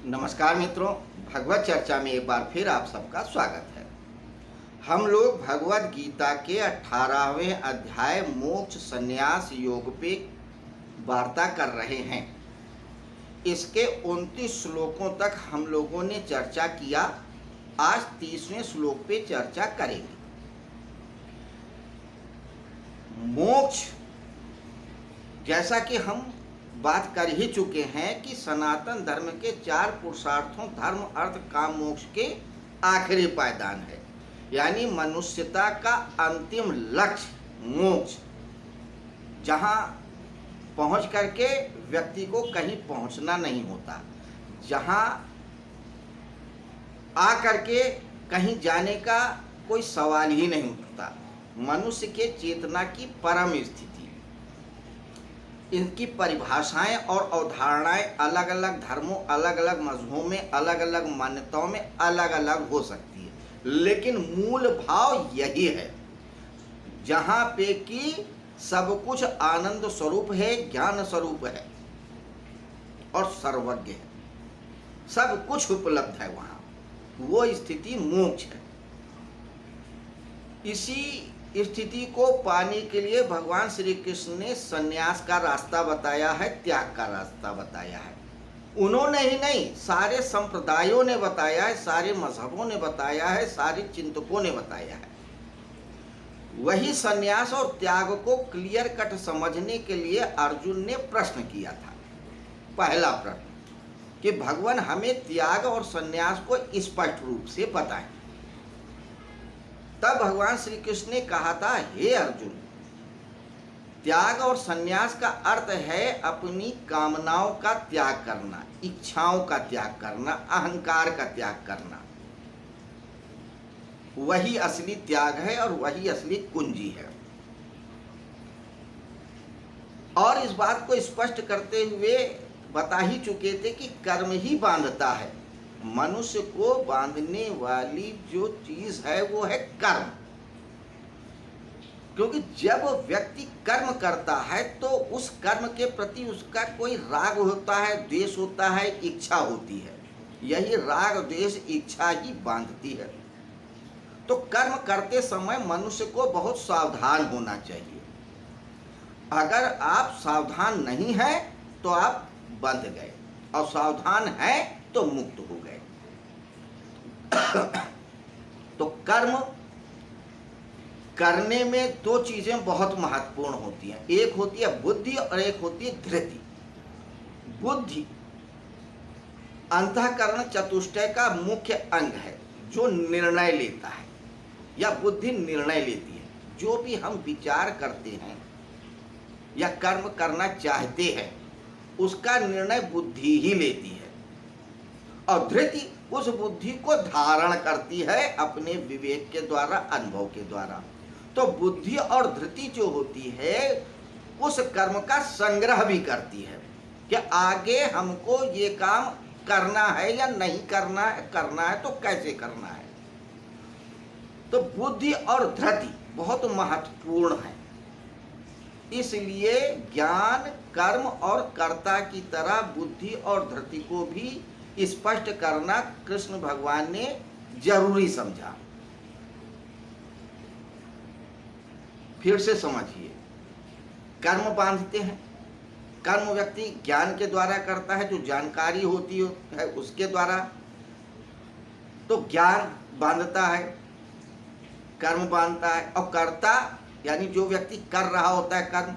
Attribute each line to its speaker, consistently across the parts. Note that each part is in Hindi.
Speaker 1: नमस्कार मित्रों, भगवत चर्चा में एक बार फिर आप सबका स्वागत है। हम लोग भगवत गीता के 18वें अध्याय मोक्ष संन्यास योग पे वार्ता कर रहे हैं। इसके 29 श्लोकों तक हम लोगों ने चर्चा किया। आज 30वें श्लोक पे चर्चा करेंगे। मोक्ष, जैसा कि हम बात कर ही चुके हैं कि सनातन धर्म के 4 पुरुषार्थों धर्म अर्थ काम मोक्ष के आखिरी पायदान है, यानी मनुष्यता का अंतिम लक्ष्य मोक्ष, जहाँ पहुँच करके व्यक्ति को कहीं पहुँचना नहीं होता, जहाँ आ करके कहीं जाने का कोई सवाल ही नहीं उठता। मनुष्य के चेतना की परम स्थिति, इनकी परिभाषाएं और अवधारणाएं अलग अलग धर्मों, अलग अलग मजहबों में, अलग अलग मान्यताओं में अलग अलग हो सकती है, लेकिन मूल भाव यही है, जहाँ पे कि सब कुछ आनंद स्वरूप है, ज्ञान स्वरूप है और सर्वज्ञ है, सब कुछ उपलब्ध है, वहाँ वो स्थिति मोक्ष है। इसी स्थिति को पाने के लिए भगवान श्री कृष्ण ने संन्यास का रास्ता बताया है, त्याग का रास्ता बताया है। उन्होंने ही नहीं, सारे संप्रदायों ने बताया है, सारे मजहबों ने बताया है, सारे चिंतकों ने बताया है। वही संन्यास और त्याग को क्लियर कट समझने के लिए अर्जुन ने प्रश्न किया था। पहला प्रश्न कि भगवान हमें त्याग और संन्यास को स्पष्ट रूप से बताएं। तब भगवान श्री कृष्ण ने कहा था, हे अर्जुन, त्याग और संन्यास का अर्थ है अपनी कामनाओं का त्याग करना, इच्छाओं का त्याग करना, अहंकार का त्याग करना। वही असली त्याग है और वही असली कुंजी है। और इस बात को स्पष्ट करते हुए बता ही चुके थे कि कर्म ही बांधता है। मनुष्य को बांधने वाली जो चीज है वो है कर्म, क्योंकि जब व्यक्ति कर्म करता है तो उस कर्म के प्रति उसका कोई राग होता है, द्वेष होता है, इच्छा होती है। यही राग, द्वेष, इच्छा ही बांधती है। तो कर्म करते समय मनुष्य को बहुत सावधान होना चाहिए। अगर आप सावधान नहीं हैं तो आप बंध गए, और सावधान हैं तो मुक्त हो गए। तो कर्म करने में 2 चीजें बहुत महत्वपूर्ण होती हैं, एक होती है बुद्धि और एक होती है धृति। बुद्धि अंतःकरण चतुष्टय का मुख्य अंग है, जो निर्णय लेता है, या बुद्धि निर्णय लेती है। जो भी हम विचार करते हैं या कर्म करना चाहते हैं, उसका निर्णय बुद्धि ही लेती है, और धृति उस बुद्धि को धारण करती है अपने विवेक के द्वारा, अनुभव के द्वारा। तो बुद्धि और धृति जो होती है उस कर्म का संग्रह भी करती है कि आगे हमको ये काम करना है या नहीं करना है तो कैसे करना है। तो बुद्धि और धृति बहुत महत्वपूर्ण है। इसलिए ज्ञान, कर्म और कर्ता की तरह बुद्धि और धृति को भी स्पष्ट करना कृष्ण भगवान ने जरूरी समझा। फिर से समझिए, कर्म बांधते हैं। कर्म व्यक्ति ज्ञान के द्वारा करता है, जो जानकारी होती है उसके द्वारा। तो ज्ञान बांधता है, कर्म बांधता है। और कर्ता यानी जो व्यक्ति कर रहा होता है कर्म,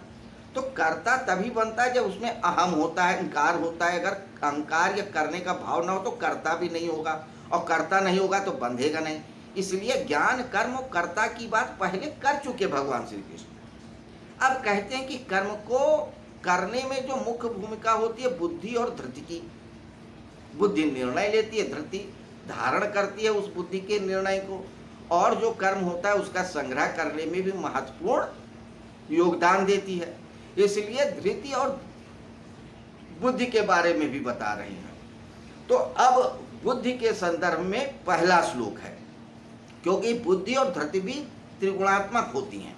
Speaker 1: तो कर्ता तभी बनता है जब उसमें अहम होता है, अहंकार होता है। अगर अहंकार या करने का भाव ना हो तो कर्ता भी नहीं होगा, और कर्ता नहीं होगा तो बंधेगा नहीं। इसलिए ज्ञान, कर्म और कर्ता की बात पहले कर चुके भगवान श्री कृष्ण। अब कहते हैं कि कर्म को करने में जो मुख्य भूमिका होती है बुद्धि और धृति की। बुद्धि निर्णय लेती है, धृति धारण करती है उस बुद्धि के निर्णय को, और जो कर्म होता है उसका संग्रह करने में भी महत्वपूर्ण योगदान देती है। इसलिए धृति और बुद्धि के बारे में भी बता रहे हैं। तो अब बुद्धि के संदर्भ में पहला श्लोक है, क्योंकि बुद्धि और धृति भी त्रिगुणात्मक होती हैं,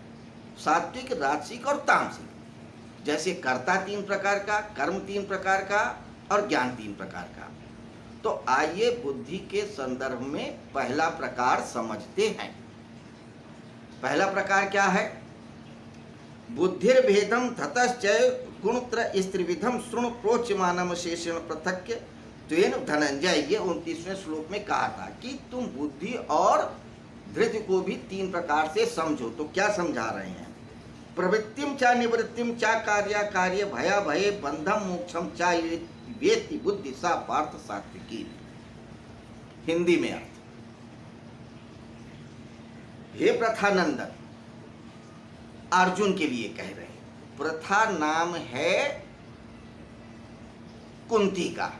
Speaker 1: सात्विक, राजसिक और तामसिक। जैसे कर्ता 3 प्रकार का, कर्म 3 प्रकार का और ज्ञान 3 प्रकार का। तो आइए बुद्धि के संदर्भ में पहला प्रकार समझते हैं। पहला प्रकार क्या है? बुद्धिर्भेदम ततश्चय गुणत्र स्त्रिविधम शृणु प्रोच्यमानम शेषण पृथक्य त्वेन धनंजय। ये 29वें श्लोक में कहा था कि तुम बुद्धि और धृति को भी 3 प्रकार से समझो। तो क्या समझा रहे हैं? प्रवृत्तिम चा निवृत्तिम चा कार्य कार्य भया भये बंधम मोक्षम चा वेत्ति बुद्धि सा पार्थ सात्विकी। हिंदी में अर्थ, हे प्रथानंदन, अर्जुन के लिए कह रहे हैं। प्रथा नाम है कुंती का,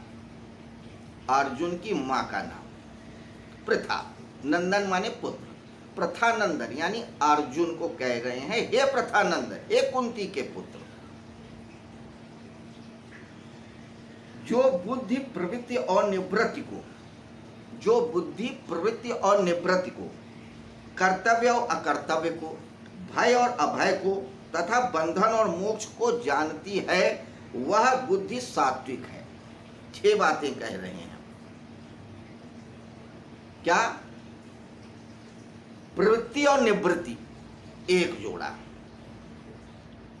Speaker 1: अर्जुन की मां का नाम प्रथा, नंदन माने पुत्र। प्रथानंदन यानी अर्जुन को कह रहे हैं, हे प्रथानंदन, हे कुंती के पुत्र, जो बुद्धि प्रवृत्ति और निवृत्ति को, जो बुद्धि प्रवृत्ति और निवृत्ति को, कर्तव्य और अकर्तव्य को, भय और अभय को तथा बंधन और मोक्ष को जानती है, वह बुद्धि सात्विक है। 6 बातें कह रहे हैं। क्या? प्रवृत्ति और निवृत्ति एक जोड़ा,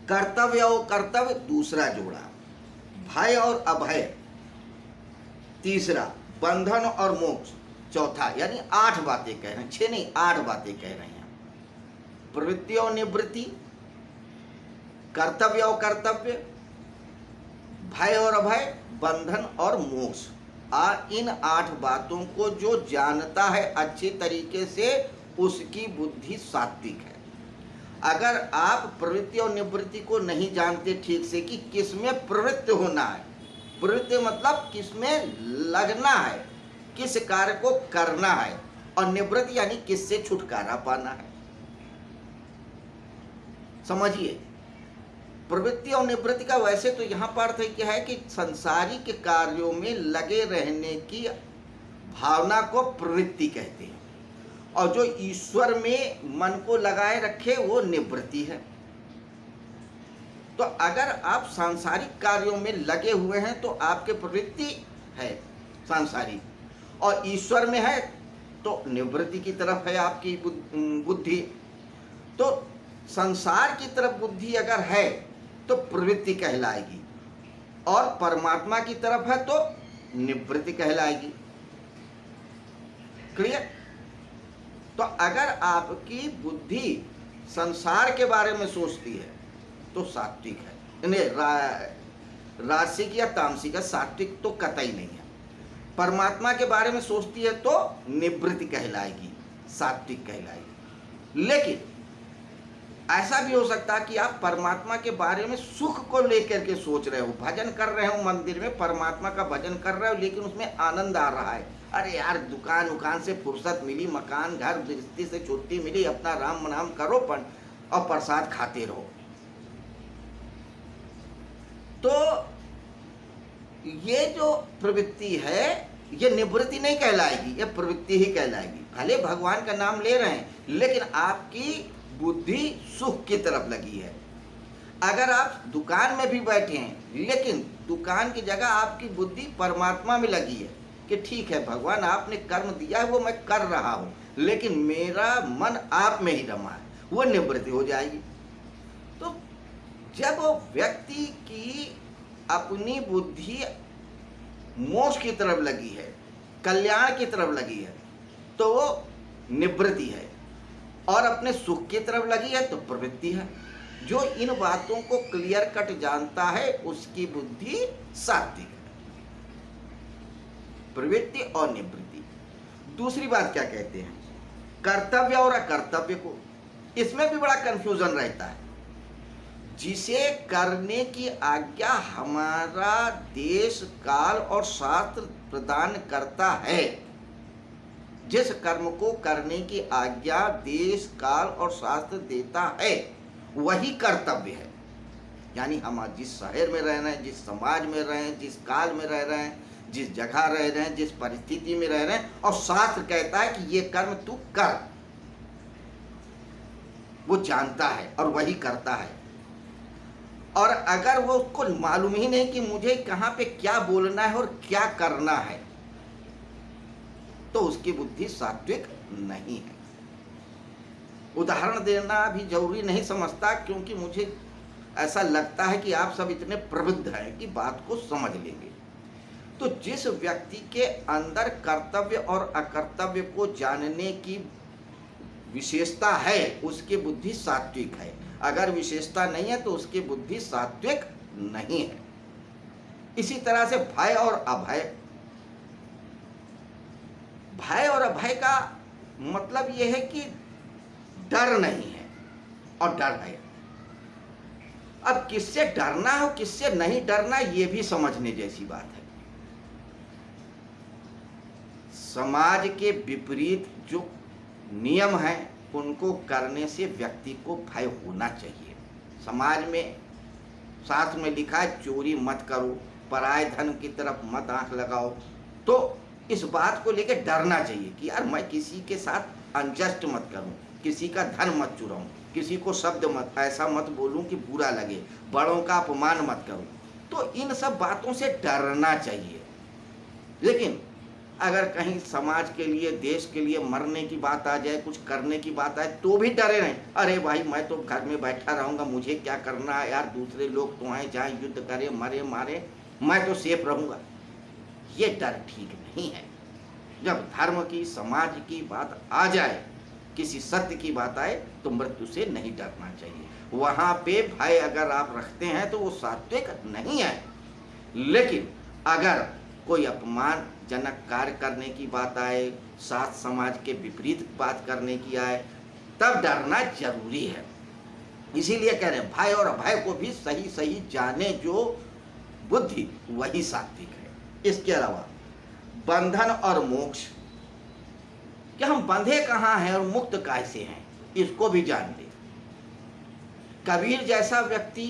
Speaker 1: कर्तव्य और कर्तव्य दूसरा जोड़ा, भय और अभय तीसरा, बंधन और मोक्ष चौथा, यानी 8 बातें कह रहे हैं। 6 नहीं, 8 बातें कह रहे हैं। प्रवृत्ति और निवृत्ति, कर्तव्य और कर्तव्य, भय और अभय, बंधन और मोक्ष। इन 8 बातों को जो जानता है अच्छे तरीके से, उसकी बुद्धि सात्विक है। अगर आप प्रवृत्ति और निवृत्ति को नहीं जानते ठीक से कि किसमें प्रवृत्त होना है, प्रवृत्ति मतलब किसमें लगना है, किस कार्य को करना है, और निवृत्ति यानी किससे छुटकारा पाना है। समझिए, प्रवृत्ति और निवृत्ति का वैसे तो यहाँ पर अर्थ क्या है कि संसारिक कार्यों में लगे रहने की भावना को प्रवृत्ति कहते हैं, और जो ईश्वर में मन को लगाए रखे वो निवृत्ति है। तो अगर आप सांसारिक कार्यों में लगे हुए हैं तो आपके प्रवृत्ति है सांसारिक, और ईश्वर में है तो निवृत्ति की तरफ है आपकी बुद्धि। तो संसार की तरफ बुद्धि अगर है तो प्रवृत्ति कहलाएगी, और परमात्मा की तरफ है तो निवृत्ति कहलाएगी। क्लियर? तो अगर आपकी बुद्धि संसार के बारे में सोचती है तो सात्विक है, नहीं राजसिक या तामसिक है, सात्विक तो कतई नहीं है। परमात्मा के बारे में सोचती है तो निवृत्ति कहलाएगी, सात्विक कहलाएगी। लेकिन ऐसा भी हो सकता है कि आप परमात्मा के बारे में सुख को लेकर के सोच रहे हो, भजन कर रहे हो, मंदिर में परमात्मा का भजन कर रहे हो, लेकिन उसमें आनंद आ रहा है। अरे यार, दुकान उकान से फुर्सत मिली, मकान घर गृहस्थी से छुट्टी मिली, अपना राम नाम करो और प्रसाद खाते रहो। तो ये जो प्रवृत्ति है ये निवृत्ति नहीं कहलाएगी, ये प्रवृत्ति ही कहलाएगी। भले भगवान का नाम ले रहे हैं, लेकिन आपकी बुद्धि सुख की तरफ लगी है। अगर आप दुकान में भी बैठे हैं, लेकिन दुकान की जगह आपकी बुद्धि परमात्मा में लगी है कि ठीक है भगवान आपने कर्म दिया है वो मैं कर रहा हूँ, लेकिन मेरा मन आप में ही रमा है, वो निवृत्ति हो जाएगी। तो जब व्यक्ति की अपनी बुद्धि मोक्ष की तरफ लगी है, कल्याण की तरफ लगी है, तो वो निवृत्ति है, और अपने सुख की तरफ लगी है तो प्रवृत्ति है। जो इन बातों को क्लियर कट जानता है उसकी बुद्धि सात्विक है, प्रवृत्ति और निवृत्ति। दूसरी बात क्या कहते हैं? कर्तव्य और अकर्तव्य को, इसमें भी बड़ा कंफ्यूजन रहता है। जिसे करने की आज्ञा हमारा देश काल और शास्त्र प्रदान करता है, जिस कर्म को करने की आज्ञा देश काल और शास्त्र देता है वही कर्तव्य है। यानी हम जिस शहर में रह रहे हैं, जिस समाज में रहे हैं, जिस काल में रह रहे हैं, जिस जगह रह रहे हैं, जिस परिस्थिति में रह रहे हैं, और शास्त्र कहता है कि ये कर्म तू कर, वो जानता है और वही करता है। और अगर वो उसको मालूम ही नहीं कि मुझे कहाँ पे क्या बोलना है और क्या करना है, तो उसकी बुद्धि सात्विक नहीं है। उदाहरण देना भी जरूरी नहीं समझता, क्योंकि मुझे ऐसा लगता है कि आप सब इतने प्रबुद्ध हैं कि बात को समझ लेंगे। तो जिस व्यक्ति के अंदर कर्तव्य और अकर्तव्य को जानने की विशेषता है, उसकी बुद्धि सात्विक है। अगर विशेषता नहीं है तो उसकी बुद्धि सात्विक नहीं है। इसी तरह से भय और अभय, भय और अभय का मतलब यह है कि डर नहीं है और डर है। अब किससे डरना है और किससे नहीं डरना, यह भी समझने जैसी बात है। समाज के विपरीत जो नियम हैं उनको करने से व्यक्ति को भय होना चाहिए। समाज में शास्त्र में लिखा है चोरी मत करो, पराये धन की तरफ मत आंख लगाओ। तो इस बात को लेकर डरना चाहिए कि यार मैं किसी के साथ अनजस्ट मत करूं, किसी का धन मत चुराऊं, किसी को शब्द मत ऐसा मत बोलूं कि बुरा लगे, बड़ों का अपमान मत करूं। तो इन सब बातों से डरना चाहिए। लेकिन अगर कहीं समाज के लिए, देश के लिए मरने की बात आ जाए, कुछ करने की बात आए, तो भी डरे नहीं। अरे भाई मैं तो घर में बैठा रहूंगा, मुझे क्या करना है यार, दूसरे लोग तो आए जाए युद्ध करे मरे मारे, मैं तो सेफ रहूंगा। ये डर ठीक नहीं है। जब धर्म की, समाज की बात आ जाए, किसी सत्य की बात आए, तो मृत्यु से नहीं डरना चाहिए। वहां पे भय अगर आप रखते हैं तो वो सात्विक नहीं है। लेकिन अगर कोई अपमानजनक कार्य करने की बात आए, साथ समाज के विपरीत बात करने की आए, तब डरना जरूरी है। इसीलिए कह रहे हैं भय और अभय को भी सही सही जाने जो बुद्धि, वही सात्विक है। इसके अलावा बंधन और मोक्ष, कि हम बंधे कहाँ हैं और मुक्त कैसे हैं, इसको भी जान ले। कबीर जैसा व्यक्ति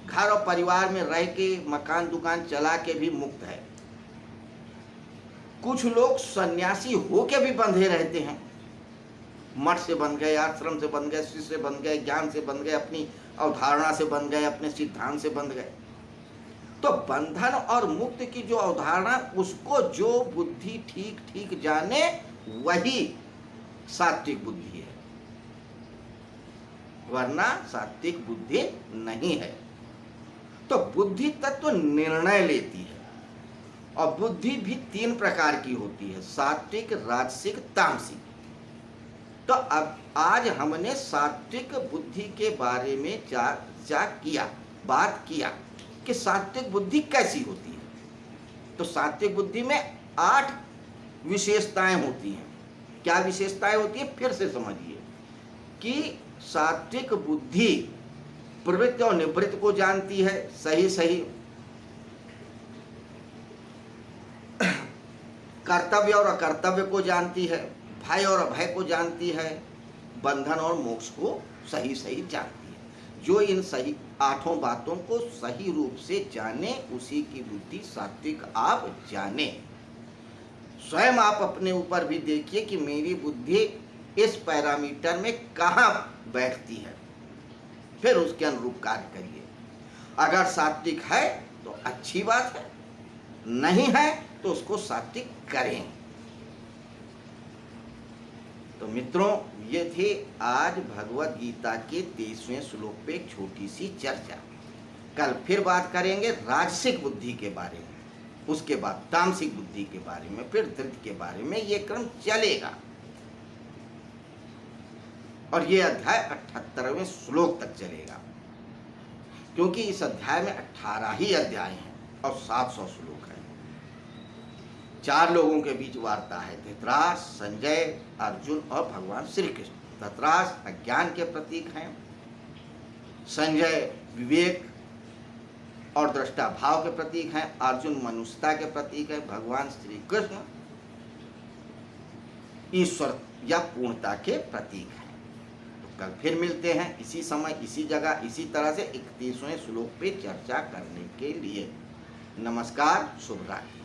Speaker 1: घर और परिवार में रह के, मकान दुकान चला के भी मुक्त है। कुछ लोग सन्यासी होके भी बंधे रहते हैं। मठ से बंध गए, आश्रम से बंध गए, शिष्य से बंध गए, ज्ञान से बंध गए, अपनी अवधारणा से बंध गए, अपने सिद्धांत से बंध गए। तो बंधन और मुक्त की जो अवधारणा, उसको जो बुद्धि ठीक ठीक जाने, वही सात्विक बुद्धि है, वरना सात्विक बुद्धि नहीं है। तो बुद्धि तत्व निर्णय लेती है, और बुद्धि भी 3 प्रकार की होती है, सात्विक, राजसिक, तामसिक। तो अब आज हमने सात्विक बुद्धि के बारे में चर्चा किया, बात किया कि सात्विक बुद्धि कैसी होती है। तो सात्विक बुद्धि में 8 विशेषताएं होती हैं। क्या विशेषताएं होती है, फिर से समझिए कि सात्विक बुद्धि प्रवृत्ति और निवृत्ति को जानती है, सही सही कर्तव्य और अकर्तव्य को जानती है, भय और अभय को जानती है, बंधन और मोक्ष को सही सही जानती है। जो इन सही 8 बातों को सही रूप से जाने, उसी की बुद्धि सात्विक आप जाने। स्वयं आप अपने ऊपर भी देखिए कि मेरी बुद्धि इस पैरामीटर में कहाँ बैठती है, फिर उसके अनुरूप कार्य करिए। अगर सात्विक है तो अच्छी बात है, नहीं है तो उसको सात्विक करें। तो मित्रों, ये थे आज भगवत गीता के 23वें श्लोक पे एक छोटी सी चर्चा। कल फिर बात करेंगे राजसिक बुद्धि के बारे में, उसके बाद तामसिक बुद्धि के बारे में, फिर धृति के बारे में। ये क्रम चलेगा और ये अध्याय 78वें श्लोक तक चलेगा, क्योंकि इस अध्याय में 18 ही अध्याय हैं और 700 श्लोक हैं। 4 लोगों के बीच वार्ता है, धृतराष्ट्र, संजय, अर्जुन और भगवान श्री कृष्ण। धृतराष्ट्र अज्ञान के प्रतीक हैं, संजय विवेक और दृष्टा भाव के प्रतीक हैं, अर्जुन मनुष्यता के प्रतीक है, भगवान श्री कृष्ण ईश्वर या पूर्णता के प्रतीक हैं। तो कल फिर मिलते हैं इसी समय, इसी जगह, इसी तरह से 31वें श्लोक पे चर्चा करने के लिए। नमस्कार, शुभ रात्रि।